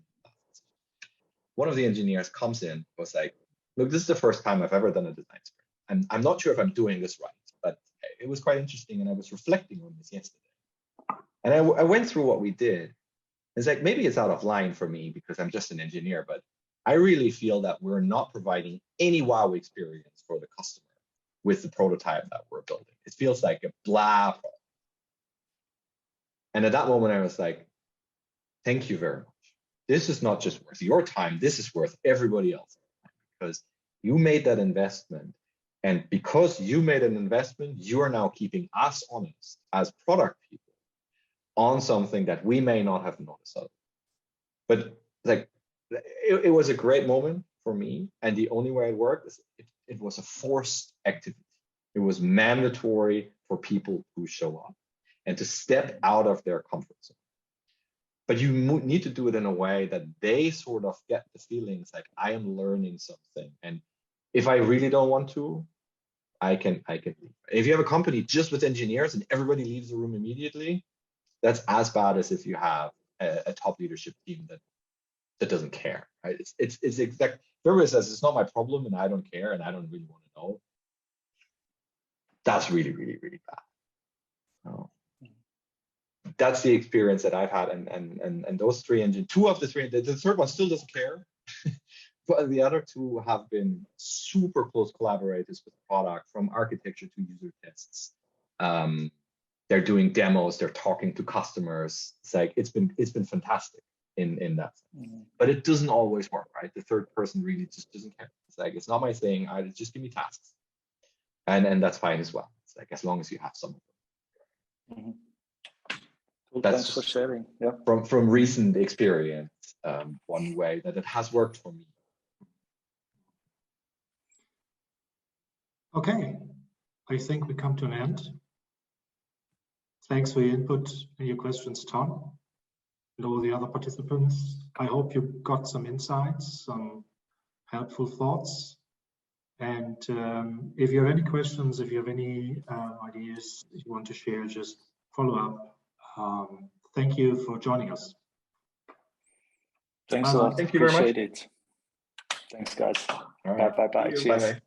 one of the engineers comes in, was like, look, this is the first time I've ever done a design sprint. I'm not sure if I'm doing this right, but it was quite interesting, and I was reflecting on this yesterday. And I went through what we did. It's like, maybe it's out of line for me because I'm just an engineer, but I really feel that we're not providing any wow experience for the customer with the prototype that we're building. It feels like a blah product. And at that moment, I was like, thank you very much. This is not just worth your time. This is worth everybody else's time because you made that investment. And because you made an investment, you are now keeping us honest as product people on something that we may not have noticed of. But like, it was a great moment for me. And the only way it worked is it was a forced activity. It was mandatory for people who show up and to step out of their comfort zone. But you need to do it in a way that they sort of get the feelings like, I am learning something. And if I really don't want to, I can leave. If you have a company just with engineers and everybody leaves the room immediately, that's as bad as if you have a top leadership team that doesn't care, right? It's exact. If everybody says it's not my problem and I don't care and I don't really want to know, that's really, really, really bad. So that's the experience that I've had, and those 3 engines, 2 of the 3, the third one still doesn't care, but the other 2 have been super close collaborators with the product from architecture to user tests. They're doing demos, they're talking to customers. It's like, it's been fantastic in that sense. But it doesn't always work, right? The third person really just doesn't care. It's like, it's not my thing, just give me tasks. And that's fine as well. It's like, as long as you have some of them. Cool, That's thanks for sharing. Yeah. From recent experience, one way that it has worked for me. Okay, I think we come to an end. Thanks for your input and your questions, Tom, and all the other participants. I hope you got some insights, some helpful thoughts. And if you have any questions, if you have any ideas that you want to share, just follow up. Thank you for joining us. Thanks a lot. Thank you very much. Appreciate it. Thanks, guys. All right. Bye. Cheers. Bye.